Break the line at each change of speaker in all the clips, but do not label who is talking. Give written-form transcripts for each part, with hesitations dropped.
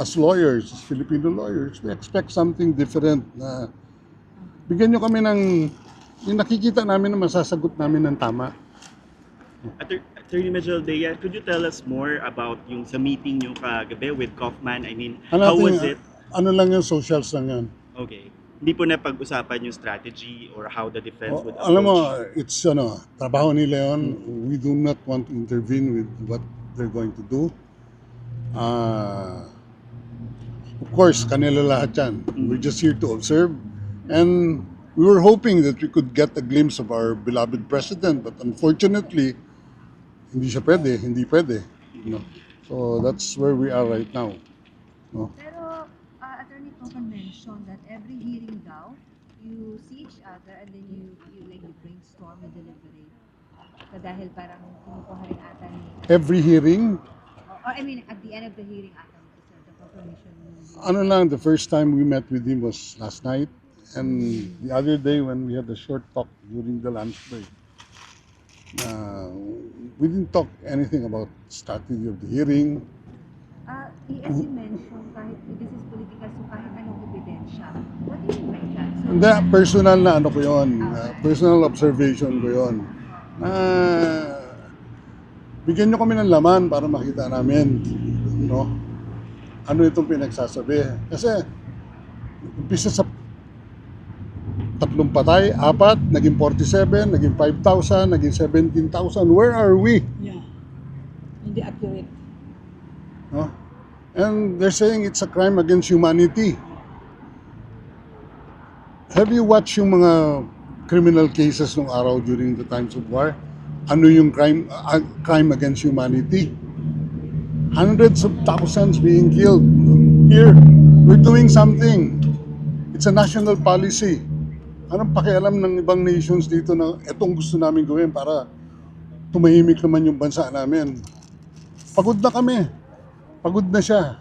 as lawyers, as Filipino lawyers, we expect something different na bigyan nyo kami ng yung nakikita namin na masasagot namin ng tama.
Attorney Medjaldea, could you tell us more about yung sa meeting nyo kagabi with Kaufman? I mean, how was it?
Ano lang yung socials lang yan.
Okay. Hindi po na pag-usapan yung strategy or how the defense would approach?
Alam mo, it's trabaho nila yun. We do not want to intervene with what they're going to do. Of course, kanila lahat yan. We're just here to observe. And we were hoping that we could get a glimpse of our beloved president. But unfortunately, hindi pwede. So that's where we are right now.
Pero Attorney Kaufman mentioned that every hearing daw, you see each other and then you brainstorm, you deliberate. So dahil parang kinukuha rin ata ni...
Every hearing,
Or I mean, at the end of the hearing ata, the confirmation.
the first time we met with him was last night. And the other day when we had a short talk during the lunch break, we didn't talk anything about strategy of the hearing.
ESC mentioned kahit this is political, so kahit anong ebidensya. What do you mean by that? So,
Hindi, personal na ko yun. Personal observation ko yun. Bigyan nyo kami ng laman para makita namin. Ano itong pinagsasabi. Kasi, umpisa sa 3 patay, 4, naging 47, naging 5,000, naging 17,000. Where are we?
Yeah. Hindi accurate.
And they're saying it's a crime against humanity. Have you watched yung mga criminal cases nung araw during the times of war? Ano yung crime against humanity? Hundreds of thousands being killed. Here, we're doing something. It's a national policy. Anong pakialam ng ibang nations dito na itong gusto namin gawin para tumahimik naman yung bansa namin? Pagod na kami. Pagod na siya.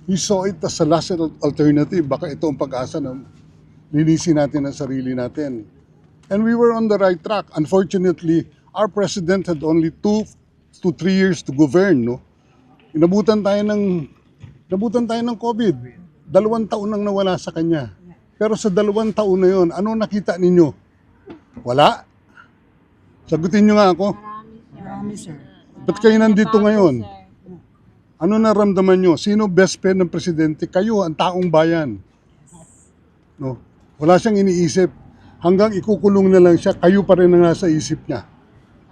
He saw it as a last alternative. Baka ito ang pag-asa na linisin natin ang sarili natin. And we were on the right track. Unfortunately, our president had only 2 to 3 years to govern. Inabutan tayo ng COVID. 2 taon nang nawala sa kanya. Pero sa 2 taon na yun, ano nakita ninyo? Wala. Sagutin nyo nga ako.
Marami, sir.
Ba't kayo nandito ngayon? Ano naramdaman nyo? Sino best friend ng presidente? Kayo, ang taong bayan. Wala siyang iniisip. Hanggang ikukulong na lang siya, kayo pa rin ang nasa isip niya.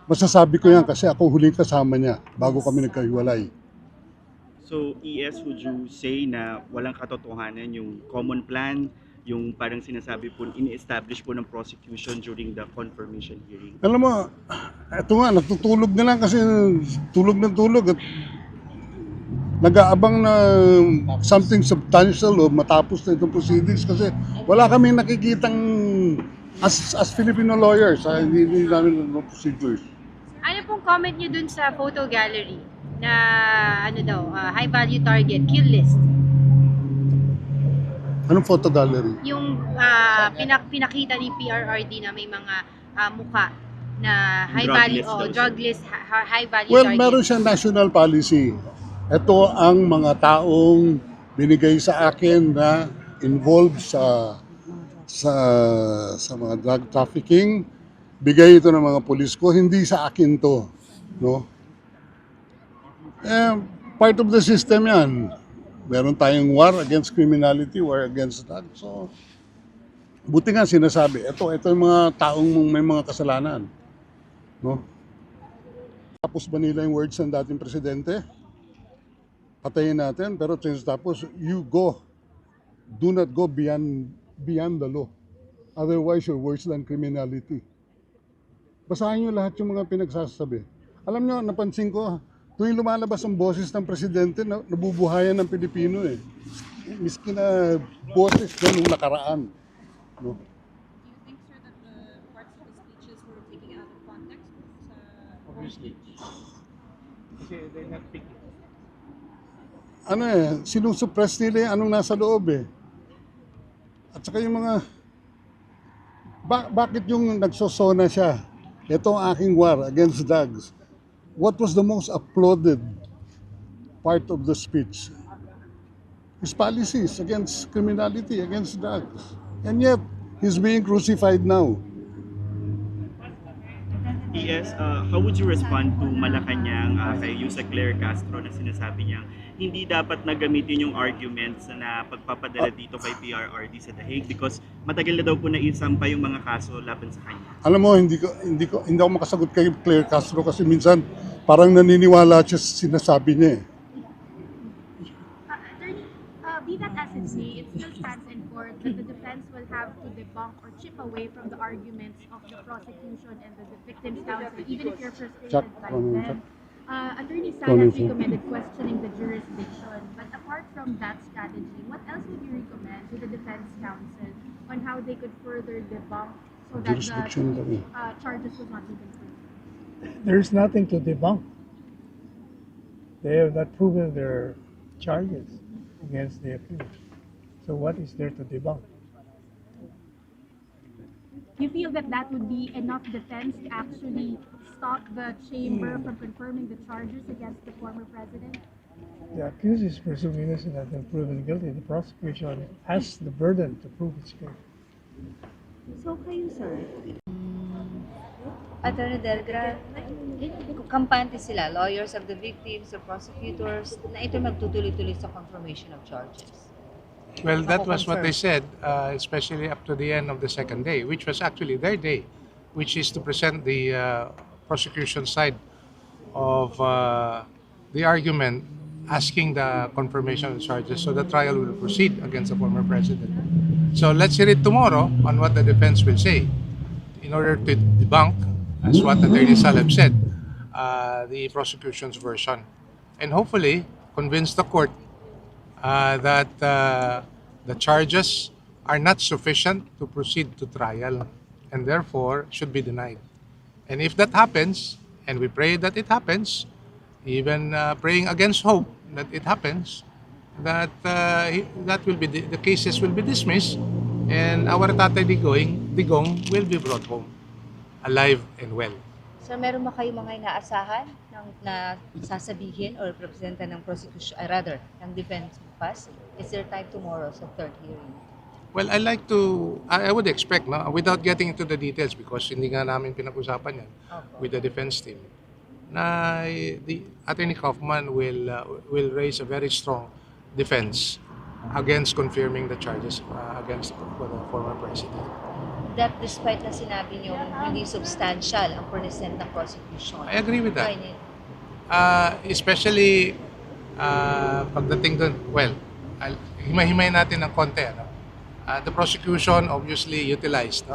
Masasabi ko yan kasi ako huling kasama niya bago kami nagkahiwalay.
So, ES, would you say na walang katotohanan yung common plan, yung parang sinasabi po, ini-establish po ng prosecution during the confirmation hearing?
Alam mo, ito nga, natutulog na lang kasi tulog ng tulog at nag-aabang na something substantial o matapos na itong proceedings kasi wala kaming nakikitang as Filipino lawyers, hindi namin ng procedures.
Ano pong comment nyo dun sa photo gallery na high value target, kill list?
Anong photo gallery?
Yung pinakita ni PRRD na may mga mukha na high
Drug
value,
list daw,
drug list, high value
Well,
target.
meron siyang national policy. Ito ang mga taong binigay sa akin na involved sa mga drug trafficking. Bigay ito ng mga pulis ko, hindi sa akin to. Part of the system yan. Meron tayong war against criminality, war against drugs. So, buti nga sinasabi, ito yung mga taong may mga kasalanan. Tapos ba nila yung words ng dating presidente? Patayin natin, pero tapos, you go. Do not go beyond the law. Otherwise, you're worse than criminality. Basahin nyo lahat yung mga pinagsasabi. Alam nyo, napansin ko, tuwing lumalabas ang boses ng presidente, nabubuhayan ng Pilipino eh. Miski na boses na nung nakaraan.
Do you think, sir, that the parts of the speeches were taken out of context?
Obviously. Kasi they're not picking.
Sinusuppress nila yung anong nasa loob eh. At saka yung mga, bakit yung nagsosona siya? Ito ang aking war against drugs. What was the most applauded part of the speech? his policies against criminality, against drugs. And yet, he's being crucified now.
ES, how would you respond to Malacanang kay Yusek Claire Castro na sinasabi niyang hindi dapat na gamitin yung arguments na pagpapadala dito kay PRRD sa The Hague because matagal na daw po na isampa yung mga kaso laban sa kanya?
Alam mo, hindi ako makasagot kay Claire Castro kasi minsan parang naniniwala siya sa sinasabi niya.
Attorney, be that as it may, it still stands in court that the defense will have to debunk or chip away from the arguments of the prosecution and the victim's counsel, even if you're frustrated by them. Attorney Salas recommended questioning the jurisdiction, but apart from that strategy, what else would you recommend to the defense counsel on how they could further debunk so that the charges will not be confirmed?
There's nothing to debunk. They have not proven their charges against the accused. So what is there to debunk?
You feel that that would be enough defense to actually stop the chamber from confirming the charges against the former president?
The accused is presumed innocent until proven guilty. The prosecution has the burden to prove its case.
So kayo, sir, Attorney Delgra, kampante sila, lawyers of the victims, the prosecutors, na ito magtutuloy-tuloy sa confirmation of charges.
Well, that was what they said, especially up to the end of the second day, which was actually their day, which is to present the prosecution side of the argument asking the confirmation of charges so the trial will proceed against the former president. So let's hear it tomorrow on what the defense will say in order to debunk, as what Attorney Saleb said, the prosecution's version. And hopefully convince the court that the charges are not sufficient to proceed to trial and therefore should be denied. And if that happens, and we pray that it happens, even praying against hope that it happens, that that will be the cases will be dismissed and our Tatay Digong will be brought home alive and well.
Sir, meron ba kayo mga inaasahan na sasabihin or representa ng prosecution, ng defense bukas? Is there time tomorrow sa third hearing?
Well, I would expect, no, without getting into the details because hindi nga namin pinag-usapan yan with the defense team, na the Attorney Kaufman will raise a very strong defense against confirming the charges against the former president.
That despite na sinabi niyo hindi substantial ang present ng prosecution.
I agree with that. Especially pagdating doon, well, himay-himay natin ng konti. No? The prosecution obviously utilized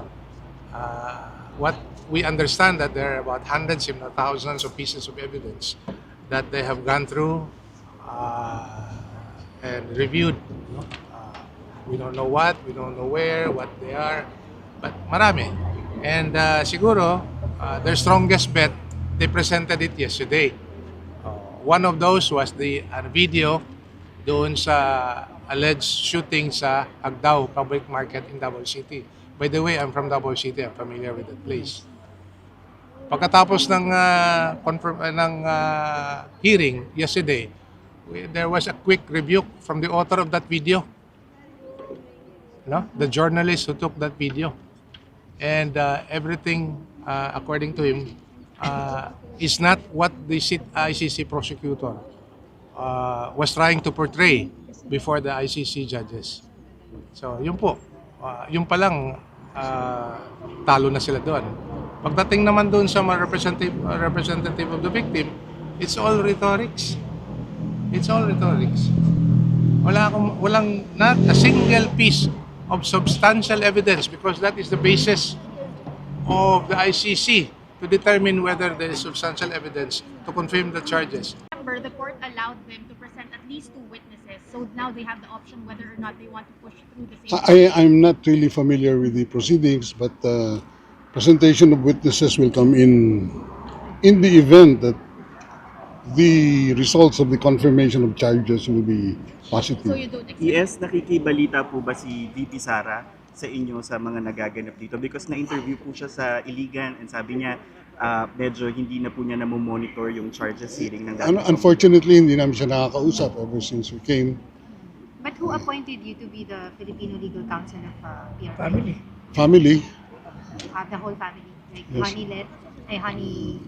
what we understand that there are about hundreds, if not thousands of pieces of evidence that they have gone through and reviewed. We don't know what, we don't know where, what they are, but marami. And siguro, their strongest bet, they presented it yesterday. One of those was the video doon sa alleged shooting sa Agdao Public Market in Davao City. By the way, I'm from Davao City. I'm familiar with that place. Pagkatapos ng hearing yesterday, there was a quick rebuke from the author of that video. No? The journalist who took that video. And everything, according to him, is not what the ICC prosecutor was trying to portray before the ICC judges. So, yun po. Yung pa lang, talo na sila doon. Pagdating naman doon sa mga representative of the victim, it's all rhetorics. It's all rhetorics. Walang not a single piece of substantial evidence because that is the basis of the ICC to determine whether there is substantial evidence to confirm the charges.
Remember, the court allowed them to present at least 2 witnesses, so now they have the option whether or not they want to push through the same.
I'm not really familiar with the proceedings, but presentation of witnesses will come in the event that the results of the confirmation of charges will be positive.
So you don't expect
ES, nakikibalita po ba si VP Sara sa inyo sa mga nagaganap dito? Because na-interview po siya sa Iligan and sabi niya medyo hindi na po niya namomonitor yung charges hearing ng dati.
Unfortunately, hindi namin siya nakakausap ever since we came.
But
who appointed you to be the Filipino Legal Counsel of PRRD?
Family.
Family.
The whole family, like
Yes.
Honey